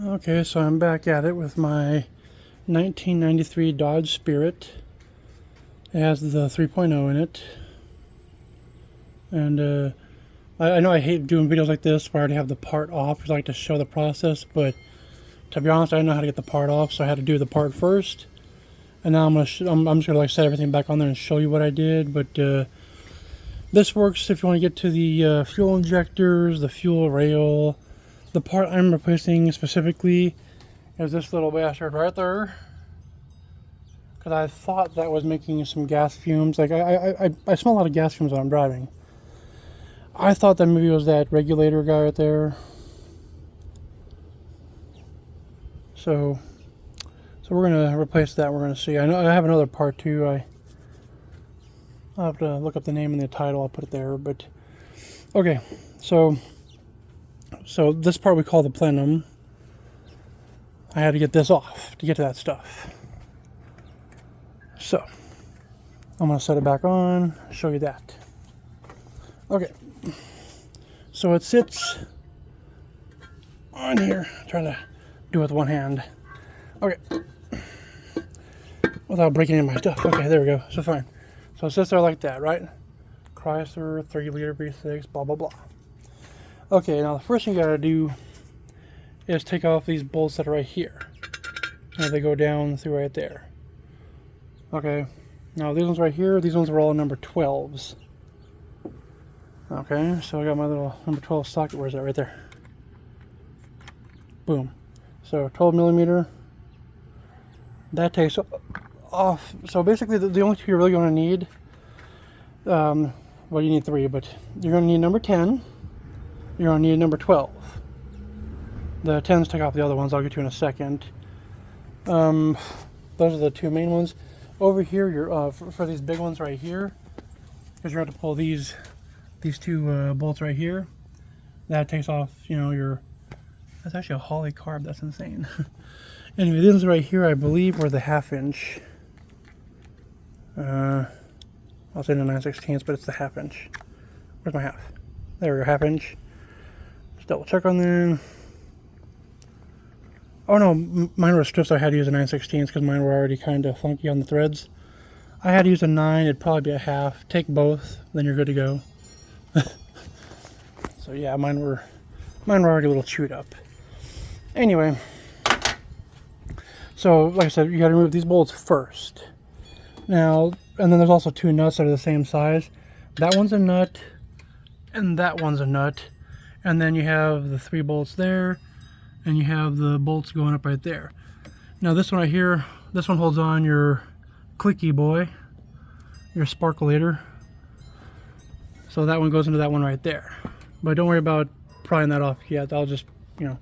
Okay, so I'm back at it with my 1993 Dodge Spirit. It has the 3.0 in it. And I know I hate doing videos like this where I already have the part off because I like to show the process, but to be honest, I didn't know how to get the part off, so I had to do the part first. And now I'm just gonna like set everything back on there and show you what I did. But this works if you want to get to the fuel injectors, the fuel rail. The part I'm replacing specifically is this little bastard right there, because I thought that was making some gas fumes. Like I smell a lot of gas fumes when I'm driving. I thought that maybe it was that regulator guy right there. So we're gonna replace that. We're gonna see. I know I have another part too. I'll have to look up the name and the title. I'll put it there. But okay, so this part we call the plenum. I had to get this off to get to that stuff. So I'm gonna set it back on, show you that. Okay, so it sits on here. I'm trying to do it with one hand. Okay, without breaking any of my stuff. Okay, there we go. So fine. So it sits there like that, right? Chrysler 3-liter V6, blah blah blah. Okay, now the first thing you gotta do is take off these bolts that are right here. And they go down through right there. Okay, now these ones right here, these ones are all number 12s. Okay, so I got my little number 12 socket. Where's that? Right there. Boom. So 12 millimeter. That takes off. So basically the only two you're really going to need, well, you need 3, but you're going to need number 10. You're going to need number 12. The 10s take off the other ones. I'll get to in a second. Those are the two main ones. Over here, you're for these big ones right here, because you're going to have to pull these two bolts right here. That takes off, you know, that's actually a Holly carb. That's insane. Anyway, these ones right here, I believe, were the 1/2 inch. I'll say the 9/16, but it's the 1/2 inch. Where's my half? There we go, 1/2 inch. Just double check on them. Oh no, mine were strips, so I had to use a 9/16 because mine were already kind of funky on the threads. I had to use a 9, it'd probably be a 1/2. Take both, then you're good to go. So yeah, mine were already a little chewed up. Anyway, so like I said, you got to remove these bolts first. Now, and then there's also 2 nuts that are the same size. That one's a nut, and that one's a nut. And then you have the 3 bolts there, and you have the bolts going up right there. Now this one right here, this one holds on your clicky boy, your sparkulator. So that one goes into that one right there. But don't worry about prying that off yet. I'll just, you know,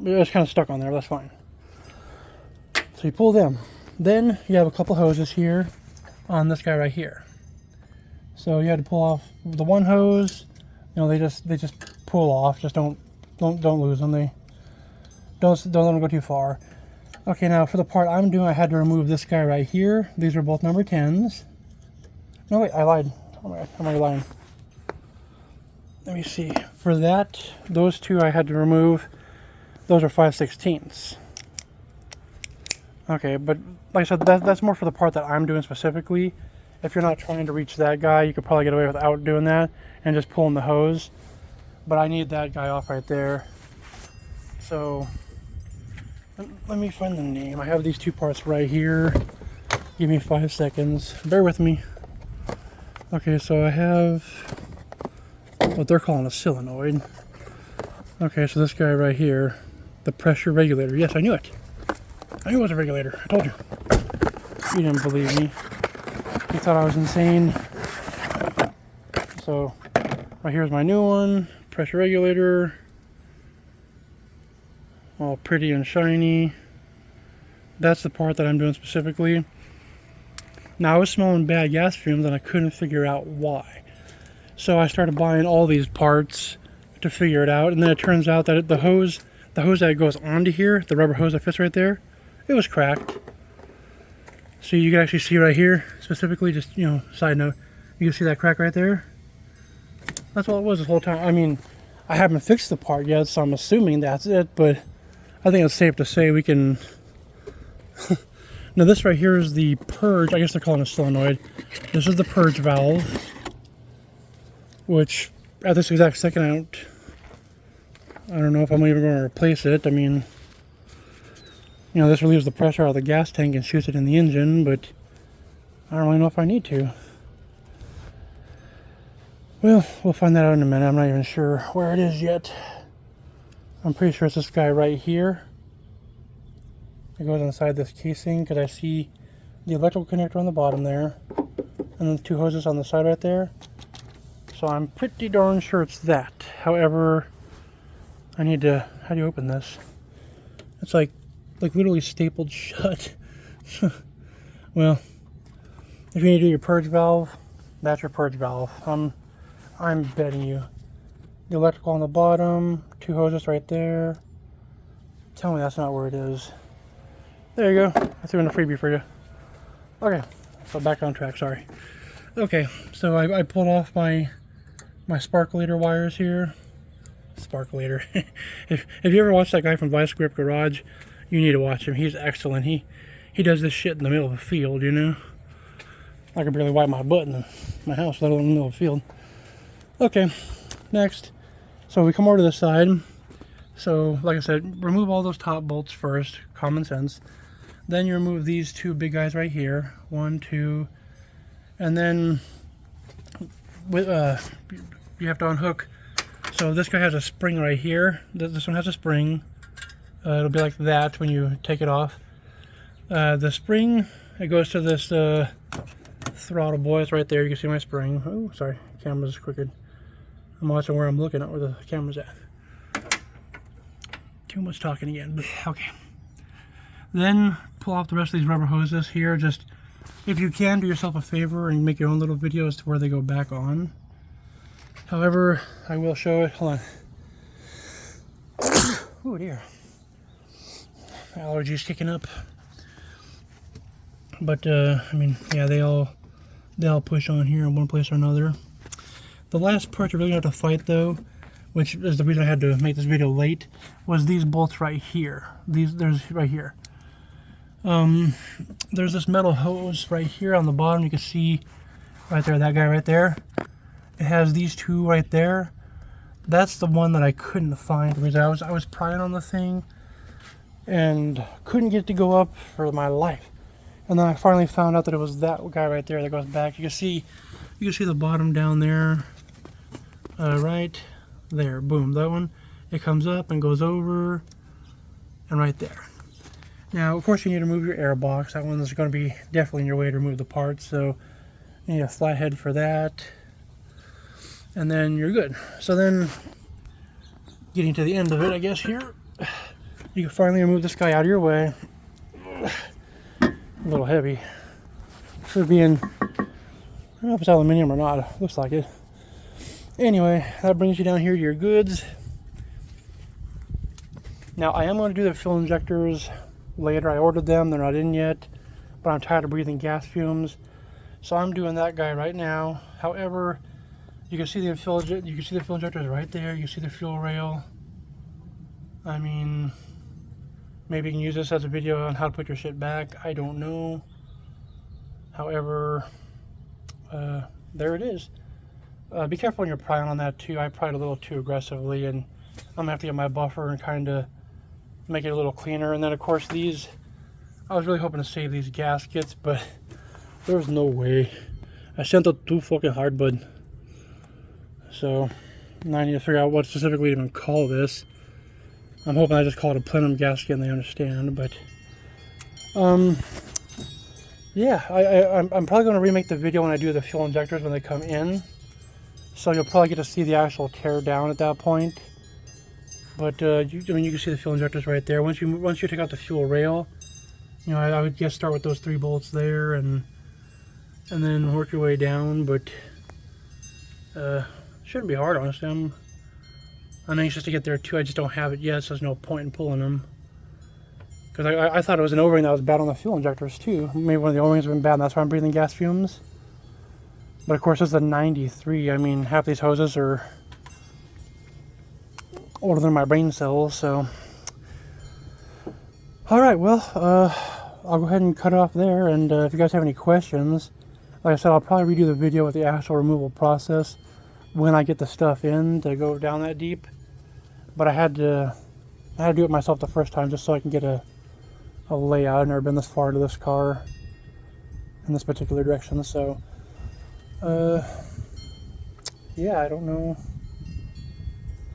it's kind of stuck on there. That's fine. So you pull them. Then you have a couple hoses here on this guy right here. So you had to pull off the one hose. You know, they just pull off. Just don't lose them. Don't let them go too far. Okay, now for the part I'm doing, I had to remove this guy right here. These are both number 10s. No wait, I lied. Am I lying? Let me see. For that, those 2 I had to remove. Those are 5/16. Okay, but like I said, that's more for the part that I'm doing specifically. If you're not trying to reach that guy, you could probably get away without doing that and just pulling the hose. But I need that guy off right there. So let me find the name. I have these 2 parts right here. Give me 5 seconds. Bear with me. Okay, so I have what they're calling a solenoid. Okay, so this guy right here, the pressure regulator. Yes, I knew it. I knew it was a regulator. I told you. You didn't believe me. You thought I was insane. So right here's my new one. Pressure regulator. All pretty and shiny. That's the part that I'm doing specifically. Now I was smelling bad gas fumes and I couldn't figure out why. So I started buying all these parts to figure it out, and then it turns out that the hose that goes onto here, the rubber hose that fits right there, it was cracked. So you can actually see right here, specifically, just, you know, side note, you can see that crack right there. That's all it was this whole time. I mean, I haven't fixed the part yet, so I'm assuming that's it, but I think it's safe to say we can... Now this right here is the purge. I guess they're calling it a solenoid. This is the purge valve, which at this exact second I don't know if I'm even going to replace it. I mean, you know, this relieves the pressure out of the gas tank and shoots it in the engine, but I don't really know if I need to. Well, we'll find that out in a minute. I'm not even sure where it is yet. I'm pretty sure it's this guy right here. It goes inside this casing because I see the electrical connector on the bottom there, and then the two hoses on the side right there. So I'm pretty darn sure it's that. However, I need to... How do you open this? It's like literally stapled shut. Well, if you need to do your purge valve, that's your purge valve. I'm betting you. The electrical on the bottom, two hoses right there. Tell me that's not where it is. There you go. I threw in a freebie for you. Okay, so back on track, sorry. Okay, so I pulled off my sparkulator wires here. Sparkulator. if you ever watch that guy from Vice Grip Garage, you need to watch him. He's excellent. He does this shit in the middle of a field, you know? I can barely wipe my butt in my house, let alone in the middle of the field. Okay, next. So we come over to the side. So, like I said, remove all those top bolts first. Common sense. Then you remove these two big guys right here. 1, 2. And then with you have to unhook. So this guy has a spring right here. This one has a spring. It'll be like that when you take it off. The spring, it goes to this throttle boy. It's right there. You can see my spring. Oh, sorry. Camera's crooked. I'm watching where I'm looking at, where the camera's at. Too much talking again. Okay. Then pull off the rest of these rubber hoses here. Just, if you can, do yourself a favor and make your own little video as to where they go back on. However, I will show it. Hold on. Oh dear. Allergies kicking up. But I mean, yeah, they all push on here in one place or another. The last part you really have to fight though, which is the reason I had to make this video late, was these bolts right here. There's right here. There's this metal hose right here on the bottom. You can see right there, that guy right there. It has these two right there. That's the one that I couldn't find because I was prying on the thing and couldn't get it to go up for my life. And then I finally found out that it was that guy right there that goes back. You can see the bottom down there. Right there, boom, that one. It comes up and goes over, and right there. Now, of course, you need to move your air box. That one is going to be definitely in your way to remove the parts, so you need a flathead for that. And then you're good. So then, getting to the end of it, I guess here, you can finally remove this guy out of your way. A little heavy. Should be in, I don't know if it's aluminum or not. Looks like it. Anyway, that brings you down here to your goods. Now, I am going to do the fuel injectors later. I ordered them. They're not in yet. But I'm tired of breathing gas fumes. So I'm doing that guy right now. However, you can see the fuel injectors right there. You see the fuel rail. I mean, maybe you can use this as a video on how to put your shit back. I don't know. However, there it is. Be careful when you're prying on that too. I pried a little too aggressively, and I'm gonna have to get my buffer and kind of make it a little cleaner. And then of course these, I was really hoping to save these gaskets, but there's no way. I sent it too fucking hard, bud. So now I need to figure out what specifically to even call this. I'm hoping I just call it a plenum gasket and they understand, but yeah, I'm probably going to remake the video when I do the fuel injectors when they come in. So you'll probably get to see the actual tear down at that point. But I mean, you can see the fuel injectors right there. Once you take out the fuel rail, you know, I would just start with those 3 bolts there and then work your way down. But shouldn't be hard, honestly. I'm anxious to get there too. I just don't have it yet, so there's no point in pulling them. Because I thought it was an O-ring that was bad on the fuel injectors too. Maybe one of the O-rings have been bad, and that's why I'm breathing gas fumes. But of course, it's a 93. I mean, half these hoses are older than my brain cells, so Alright, well, I'll go ahead and cut off there, and if you guys have any questions, like I said, I'll probably redo the video with the actual removal process when I get the stuff in to go down that deep. But I had to do it myself the first time just so I can get a layout. I've never been this far into this car in this particular direction, so yeah, I don't know,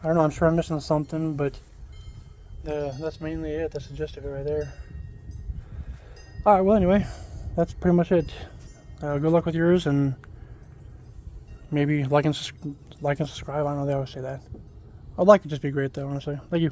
I'm sure I'm missing something, but that's mainly it. That's the gist of it right there. Alright, well anyway, that's pretty much it. Good luck with yours, and maybe like and subscribe. I know they always say that. I'd like to just be great though, honestly. Thank you.